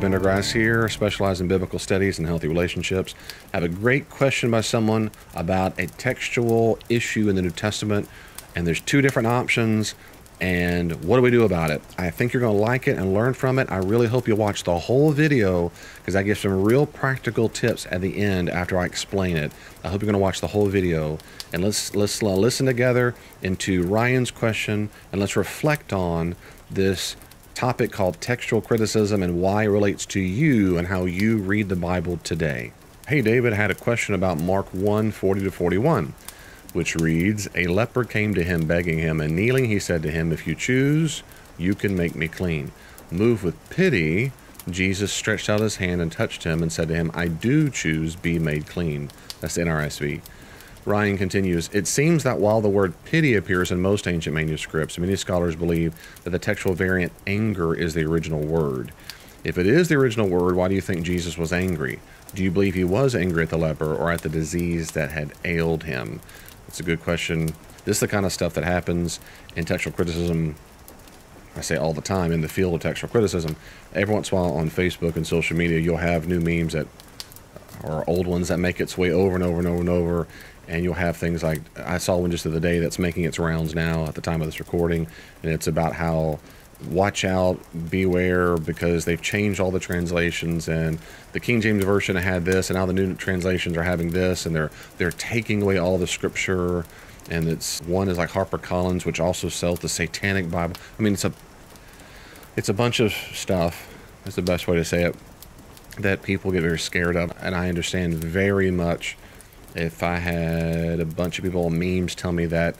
Pendergrass here, specialize in biblical studies and healthy relationships. I have a great question by someone about a textual issue in the New Testament, and there's two different options, and what do we do about it? I think you're going to like it and learn from it. I really hope you watch the whole video, because I give some real practical tips at the end after I explain it. I hope you're going to watch the whole video, and let's listen together into Ryan's question, and let's reflect on this topic called textual criticism and why it relates to you and how you read the Bible today. Hey, David had a question about Mark 1:40-41, which reads, "A leper came to him begging him, and kneeling he said to him, 'If you choose, you can make me clean.' Moved with pity, Jesus stretched out his hand and touched him and said to him, 'I do choose, be made clean.'" That's the NRSV. Ryan continues, "It seems that while the word pity appears in most ancient manuscripts, many scholars believe that the textual variant anger is the original word. If it is the original word, why do you think Jesus was angry? Do you believe he was angry at the leper or at the disease that had ailed him?" That's a good question. This is the kind of stuff that happens in textual criticism, I say all the time, in the field of textual criticism. Every once in a while on Facebook and social media, you'll have new memes that or old ones that make its way over and over and over and over. And you'll have things like, I saw one just the other day that's making its rounds now at the time of this recording, and it's about how watch out, beware, because they've changed all the translations, and the King James Version had this, and now the new translations are having this, and they're taking away all the scripture, and it's one is like HarperCollins, which also sells the Satanic Bible. I mean, it's a bunch of stuff, that's the best way to say it, that people get very scared of, and I understand very much. If I had a bunch of people on memes tell me that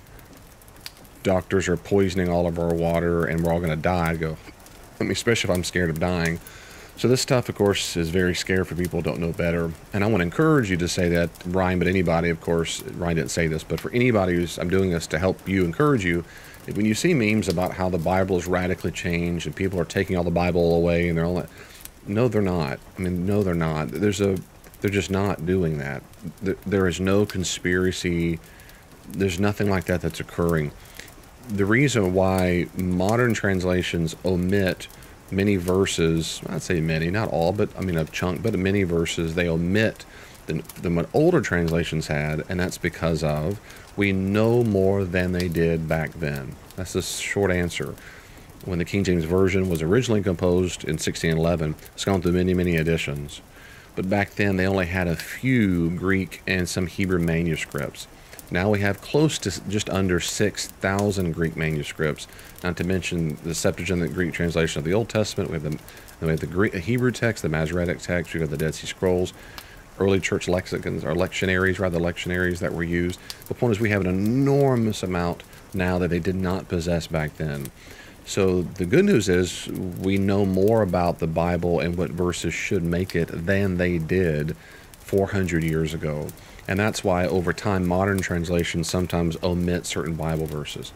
doctors are poisoning all of our water and we're all going to die, I'd go, I mean, especially if I'm scared of dying. So this stuff, of course, is very scary for people who don't know better. And I want to encourage you to say that, Ryan, but anybody, of course, Ryan didn't say this, but for anybody who's, I'm doing this to help you, encourage you, when you see memes about how the Bible is radically changed and people are taking all the Bible away and they're all, no, they're not. I mean, no, they're not. They're just not doing that. There is no conspiracy. There's nothing like that that's occurring. The reason why modern translations omit many verses, I'd say many, not all, but I mean a chunk, but many verses, they omit than what older translations had, and that's because of we know more than they did back then. That's the short answer. When the King James Version was originally composed in 1611, it's gone through many, many editions. But back then, they only had a few Greek and some Hebrew manuscripts. Now we have close to just under 6,000 Greek manuscripts, not to mention the Septuagint Greek translation of the Old Testament. We have the Greek, Hebrew text, the Masoretic text. We've got the Dead Sea Scrolls, early church lexicons, or lectionaries that were used. The point is we have an enormous amount now that they did not possess back then. So the good news is we know more about the Bible and what verses should make it than they did 400 years ago. And that's why over time modern translations sometimes omit certain Bible verses.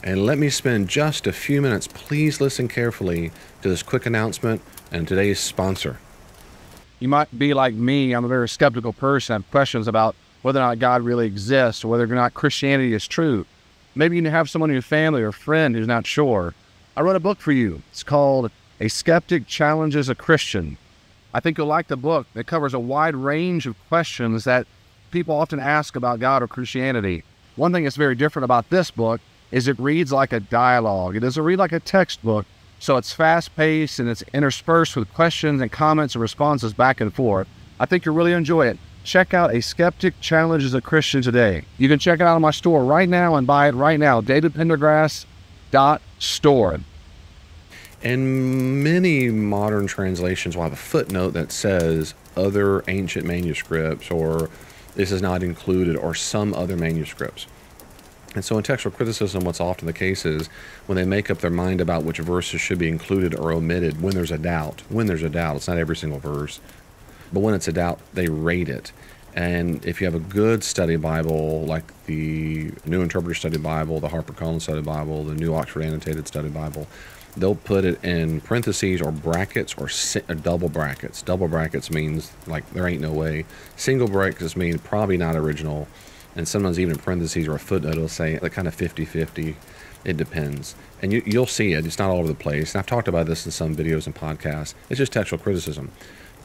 And let me spend just a few minutes, please listen carefully to this quick announcement and today's sponsor. You might be like me. I'm a very skeptical person. I have questions about whether or not God really exists or whether or not Christianity is true. Maybe you have someone in your family or friend who's not sure. I wrote a book for you. It's called A Skeptic Challenges a Christian. I think you'll like the book. It covers a wide range of questions that people often ask about God or Christianity. One thing that's very different about this book is it reads like a dialogue. It doesn't read like a textbook, so it's fast-paced and it's interspersed with questions and comments and responses back and forth. I think you'll really enjoy it. Check out A Skeptic Challenges a Christian today. You can check it out in my store right now and buy it right now, davidpendergrass.store. And many modern translations will have a footnote that says other ancient manuscripts, or this is not included, or some other manuscripts. And so in textual criticism, what's often the case is when they make up their mind about which verses should be included or omitted, when there's a doubt, it's not every single verse, but when it's a doubt, they rate it. And if you have a good study Bible, like the New Interpreter Study Bible, the HarperCollins Study Bible, the New Oxford Annotated Study Bible, they'll put it in parentheses or brackets or double brackets. Double brackets means like there ain't no way. Single brackets mean probably not original. And sometimes even in parentheses or a footnote, it'll say like kind of 50-50. It depends. And you'll see it. It's not all over the place. And I've talked about this in some videos and podcasts. It's just textual criticism.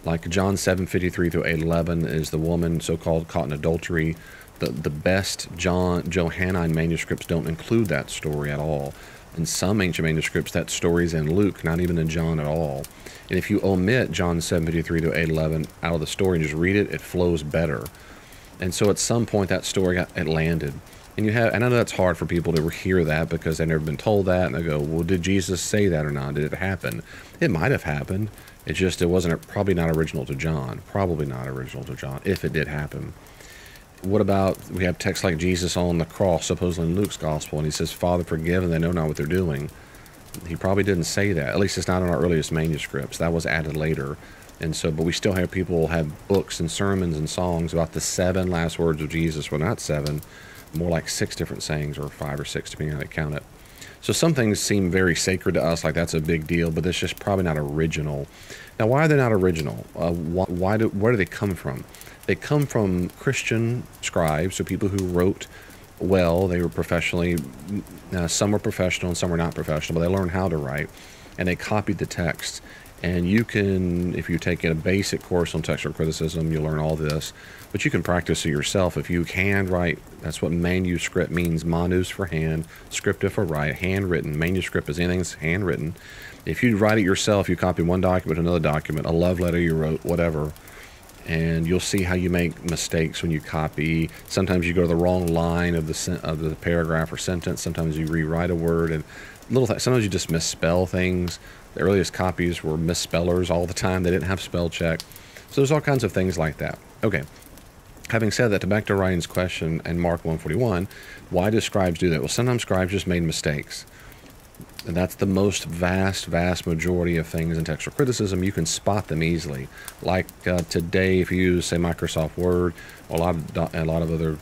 Like John 7:53 through 8:11 is the woman so-called caught in adultery. The best Johannine manuscripts don't include that story at all. In some ancient manuscripts, that story is in Luke, not even in John at all. And if you omit John 7:53 to 8:11 out of the story and just read it, it flows better. And so at some point that story it landed. And I know that's hard for people to hear that because they've never been told that, and they go, well, did Jesus say that or not? Did it happen? It might have happened. It wasn't probably not original to John. Probably not original to John, if it did happen. What about, we have texts like Jesus on the cross, supposedly in Luke's gospel, and he says, Father, forgive them, they know not what they're doing. He probably didn't say that. At least it's not in our earliest manuscripts. That was added later. And so, but we still have people have books and sermons and songs about the 7 last words of Jesus. Well, not 7, more like 6 different sayings, or 5 or 6, depending on how they count it. So some things seem very sacred to us, like that's a big deal, but it's just probably not original. Now, why are they not original? Where do they come from? They come from Christian scribes, so people who wrote well. They were professionally, some were professional and some were not professional, but they learned how to write, and they copied the text. And you can, if you take a basic course on textual criticism, you'll learn all this, but you can practice it yourself. If you handwrite, that's what manuscript means. Manus for hand, scripta for write, handwritten. Manuscript is anything that's handwritten. If you write it yourself, you copy one document to another document, a love letter you wrote, whatever, and you'll see how you make mistakes when you copy. Sometimes you go to the wrong line of the paragraph or sentence. Sometimes you rewrite a word, and sometimes you just misspell things. The earliest copies were misspellers all the time. They didn't have spell check. So there's all kinds of things like that. Okay. Having said that, back to Ryan's question in Mark 1:41, why do scribes do that? Well, sometimes scribes just made mistakes. And that's the most vast majority of things in textual criticism. You can spot them easily. Like today, if you use, say, Microsoft Word, a lot of other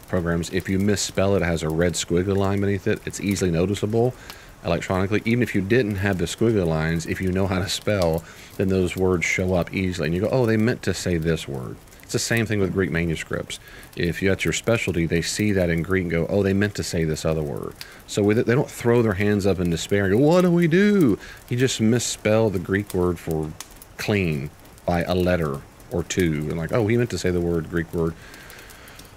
programs, if you misspell it, it has a red squiggly line beneath it. It's easily noticeable electronically. Even if you didn't have the squiggly lines, if you know how to spell, then those words show up easily. And you go, oh, they meant to say this word. It's the same thing with Greek manuscripts. If that's your specialty, they see that in Greek and go, oh, they meant to say this other word. So with it, they don't throw their hands up in despair and go, what do we do? You just misspell the Greek word for clean by a letter or two. And like, oh, he meant to say the Greek word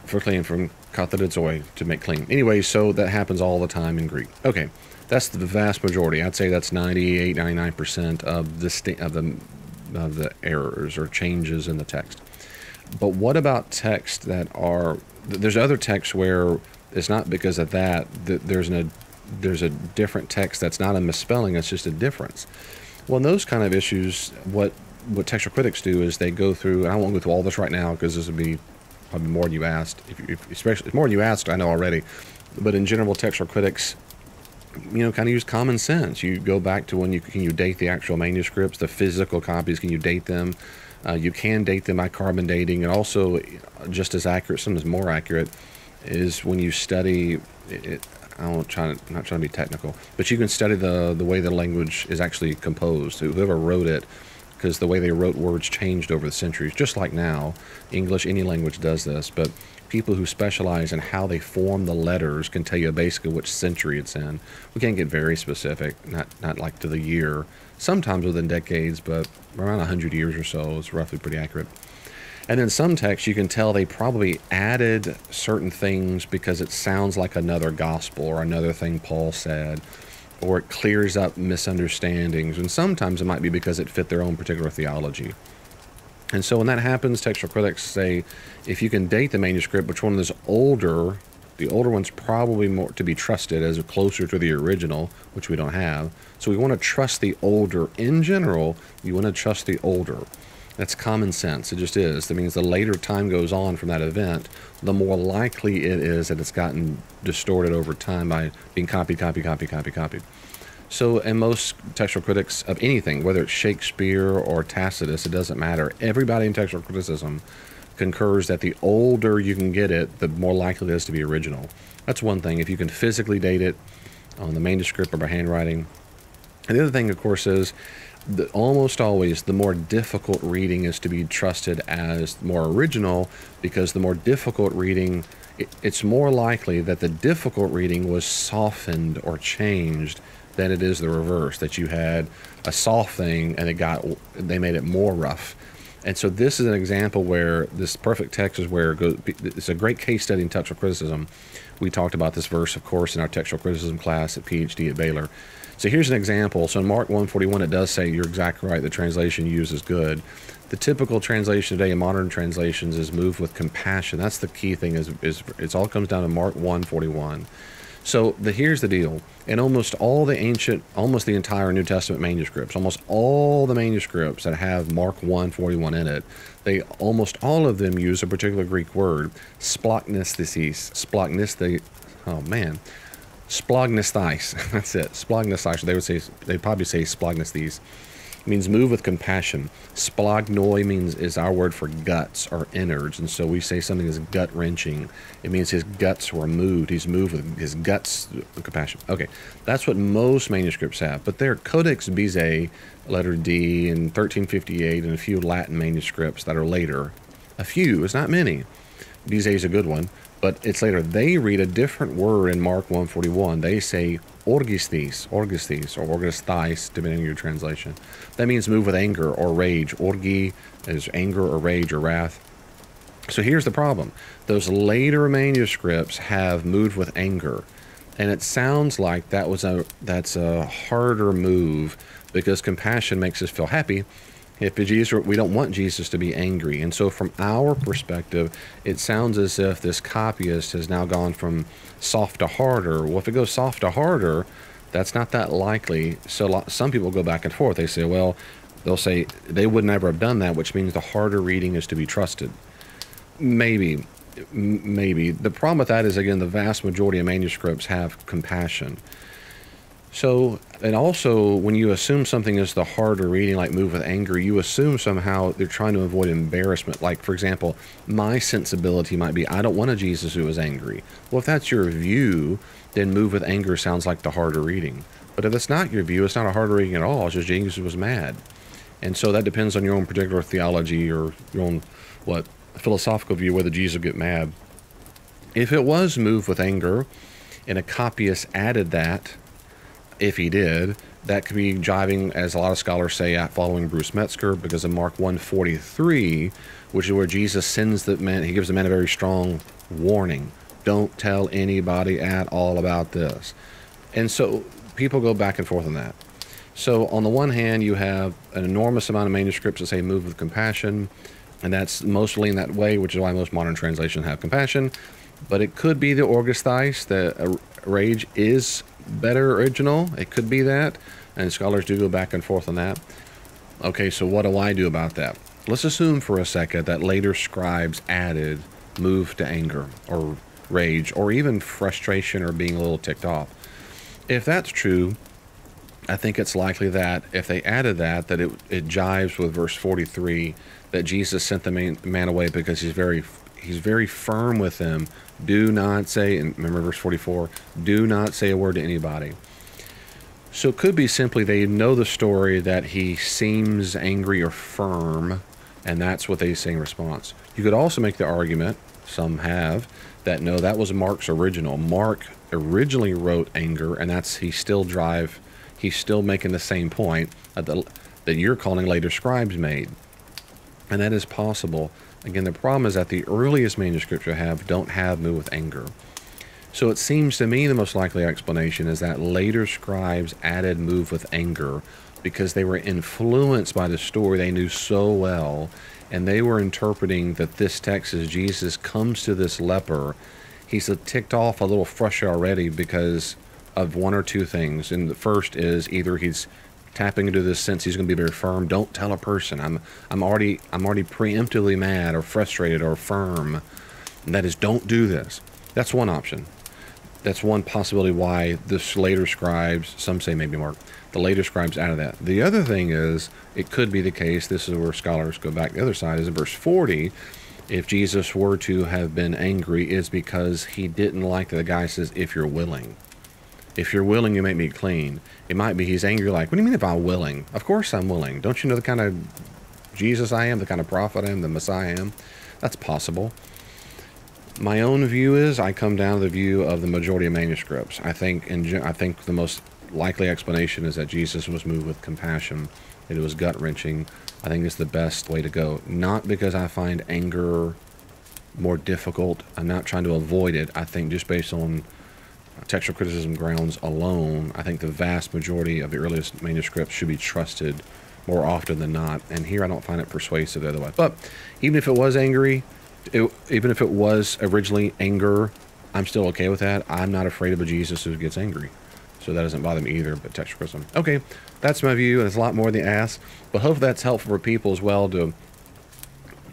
for clean from kathadizoi, to make clean. Anyway, so that happens all the time in Greek. Okay, that's the vast majority. I'd say that's 98, 99% of the errors or changes in the text. But what about texts that are, there's other texts where it's not because of that there's a different text that's not a misspelling, it's just a difference. Well, in those kind of issues, what textual critics do is they go through, and I won't go through all this right now because this would be probably more than you asked, especially more than you asked, I know already, but in general, textual critics, kind of use common sense. You go back to can you date the actual manuscripts, the physical copies, can you date them? You can date them by carbon dating, and also just as accurate, sometimes more accurate, is when you study it. I'm not trying to be technical, but you can study the way the language is actually composed. Whoever wrote it, because the way they wrote words changed over the centuries, just like now. English, any language does this, but people who specialize in how they form the letters can tell you basically which century it's in. We can't get very specific, not like to the year. Sometimes within decades, but around 100 years or so is roughly pretty accurate. And then some texts, you can tell they probably added certain things because it sounds like another gospel or another thing Paul said, or it clears up misunderstandings. And sometimes it might be because it fit their own particular theology. And so when that happens, textual critics say, if you can date the manuscript, which one is older, the older one's probably more to be trusted as closer to the original, which we don't have. So we want to trust the older. In general, you want to trust the older. That's common sense. It just is. That means the later time goes on from that event, the more likely it is that it's gotten distorted over time by being copied. So, and most textual critics of anything, whether it's Shakespeare or Tacitus, it doesn't matter. Everybody in textual criticism concurs that the older you can get it, the more likely it is to be original. That's one thing. If you can physically date it on the manuscript or by handwriting. And the other thing, of course, is Almost always the more difficult reading is to be trusted as more original, because the more difficult reading, it's more likely that the difficult reading was softened or changed than it is the reverse, that you had a soft thing and they made it more rough. And so this is an example where this perfect text is where it's a great case study in textual criticism. We talked about this verse, of course, in our textual criticism class at PhD at Baylor. So here's an example. So in Mark 1:41, it does say, you're exactly right, the translation you use is good. The typical translation today in modern translations is moved with compassion. That's the key thing, is it all comes down to Mark 1:41. So here's the deal. In almost all the almost the entire New Testament manuscripts, almost all the manuscripts that have Mark 1:41 in it, almost all of them use a particular Greek word, splagnesthesis. Splagnestheis. That's it. Splagnestheis. They'd probably say splagnestheis. It means move with compassion. Splagnoi is our word for guts or innards, and so we say something is gut-wrenching. It means his guts were moved. He's moved with his guts with compassion. Okay, that's what most manuscripts have, but there are Codex Bezae, letter D, in 1358, and a few Latin manuscripts that are later. A few, it's not many. Bezae is a good one, but it's later. They read a different word in Mark 1:41. They say orgistheis, or orgistheis, depending on your translation. That means move with anger or rage. Orgi is anger or rage or wrath. So here's the problem. Those later manuscripts have moved with anger, and it sounds like that's a harder move, because compassion makes us feel happy. We don't want Jesus to be angry. And so from our perspective, it sounds as if this copyist has now gone from soft to harder. Well, if it goes soft to harder, that's not that likely. So some people go back and forth. They say, well, they'll say they would never have done that, which means the harder reading is to be trusted. Maybe. The problem with that is, again, the vast majority of manuscripts have compassion. So, and also, when you assume something is the harder reading, like move with anger, you assume somehow they're trying to avoid embarrassment. Like, for example, my sensibility might be, I don't want a Jesus who is angry. Well, if that's your view, then move with anger sounds like the harder reading. But if it's not your view, it's not a harder reading at all. It's just Jesus was mad. And so that depends on your own particular theology or your own, philosophical view, whether Jesus will get mad. If it was move with anger, and a copyist added that, if he did, that could be jiving, as a lot of scholars say, following Bruce Metzger, because in Mark 1:43, which is where Jesus sends the man, he gives the man a very strong warning. Don't tell anybody at all about this. And so people go back and forth on that. So on the one hand, you have an enormous amount of manuscripts that say move with compassion, and that's mostly in that way, which is why most modern translations have compassion. But it could be the orgistheis, the rage is better original. It could be that, and scholars do go back and forth on that. Okay, so what do I do about that? Let's assume for a second that later scribes added move to anger or rage or even frustration or being a little ticked off. If that's true, I think it's likely that if they added that it jives with verse 43, that Jesus sent the man away because he's very firm with them. Do not say, and remember verse 44, do not say a word to anybody. So it could be simply they know the story that he seems angry or firm, and that's what they say in response. You could also make the argument, some have, that no, that was Mark's original. Mark originally wrote anger, and he's still making the same point that you're calling later scribes made. And that is possible. Again, the problem is that the earliest manuscripts you have don't have move with anger. So it seems to me the most likely explanation is that later scribes added move with anger because they were influenced by the story they knew so well, and they were interpreting that this text is Jesus comes to this leper. He's ticked off, a little frustrated already because of one or two things. And the first is either he's tapping into this sense he's going to be very firm. Don't tell a person. I'm already preemptively mad or frustrated or firm. And that is, don't do this. That's one option. That's one possibility why this later scribes, some say maybe Mark, the later scribes added that. The other thing is, it could be the case, this is where scholars go back the other side, is in verse 40, if Jesus were to have been angry, is because he didn't like that the guy says, if you're willing. If you're willing, you make me clean. It might be he's angry like, what do you mean if I'm willing? Of course I'm willing. Don't you know the kind of Jesus I am, the kind of prophet I am, the Messiah I am? That's possible. My own view is I come down to the view of the majority of manuscripts. I think the most likely explanation is that Jesus was moved with compassion. It was gut-wrenching. I think it's the best way to go. Not because I find anger more difficult. I'm not trying to avoid it. I think just based on textual criticism grounds alone, I think the vast majority of the earliest manuscripts should be trusted more often than not. And here I don't find it persuasive the other way. But even if it was angry, even if it was originally anger, I'm still okay with that. I'm not afraid of a Jesus who gets angry. So that doesn't bother me either, but textual criticism. Okay, that's my view, and it's a lot more than the ask. But hopefully that's helpful for people as well to,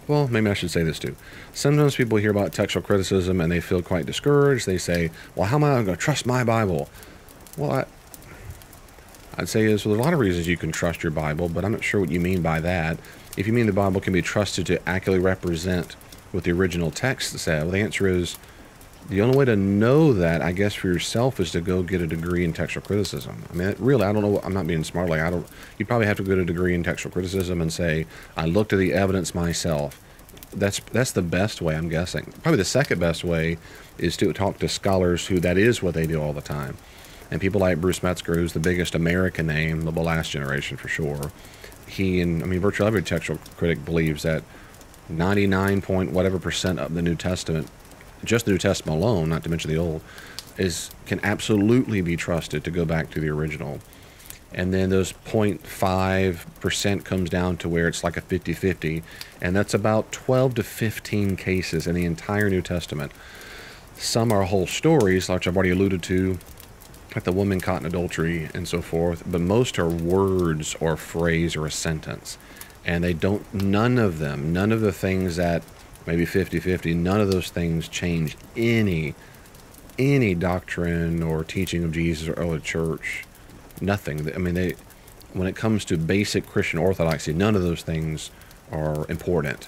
well, maybe I should say this too. Sometimes people hear about textual criticism and they feel quite discouraged. They say, well, how am I going to trust my Bible? Well, I'd say there's a lot of reasons you can trust your Bible, but I'm not sure what you mean by that. If you mean the Bible can be trusted to accurately represent what the original text said, well, the answer is the only way to know that, I guess, for yourself is to go get a degree in textual criticism. I mean, really, I don't know. I'm not being smart. Like, you probably have to get a degree in textual criticism and say, I looked at the evidence myself. That's the best way, I'm guessing. Probably the second best way is to talk to scholars who that is what they do all the time. And people like Bruce Metzger, who's the biggest American name of the last generation for sure. He and, I mean, virtually every textual critic believes that 99 point whatever percent of the New Testament, just the New Testament alone, not to mention the Old, can absolutely be trusted to go back to the original. And then those 0.5% comes down to where it's like a 50-50, and that's about 12 to 15 cases in the entire New Testament. Some are whole stories, like I've already alluded to, like the woman caught in adultery and so forth, but most are words or a phrase or a sentence. And none of the things that maybe 50-50, none of those things change any doctrine or teaching of Jesus or the church. Nothing. I mean, when it comes to basic Christian orthodoxy, none of those things are important.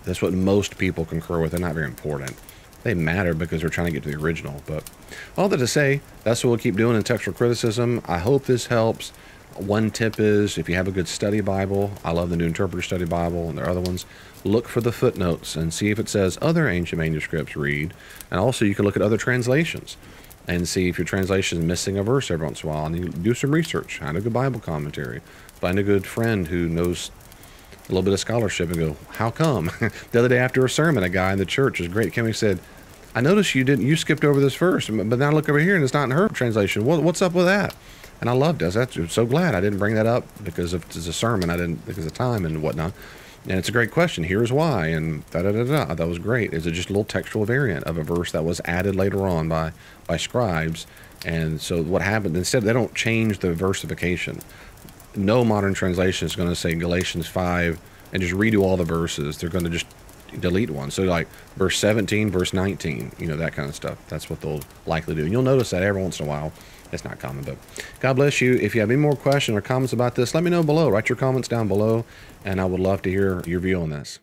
That's what most people concur with. They're not very important. They matter because we're trying to get to the original. But all that to say, that's what we'll keep doing in textual criticism. I hope this helps. One tip is, if you have a good study Bible, I love the New Interpreter Study Bible, and there are other ones, look for the footnotes and see if it says other ancient manuscripts read. And also you can look at other translations and see if your translation is missing a verse every once in a while. And you do some research, find a good Bible commentary, find a good friend who knows a little bit of scholarship and go, how come? The other day after a sermon, a guy in the church was great. Came and said, I noticed you skipped over this verse, but now look over here and it's not in her translation. What's up with that? And I loved it. I'm so glad I didn't bring that up because it's a sermon. I didn't, because of time and whatnot. And it's a great question. Here's why. And da-da-da-da. That was great. It's just a little textual variant of a verse that was added later on by scribes. And so what happened, instead, they don't change the versification. No modern translation is going to say Galatians 5 and just redo all the verses. They're going to just delete one. So like verse 17, verse 19, that kind of stuff. That's what they'll likely do. And you'll notice that every once in a while. It's not common, but God bless you. If you have any more questions or comments about this, let me know below. Write your comments down below, and I would love to hear your view on this.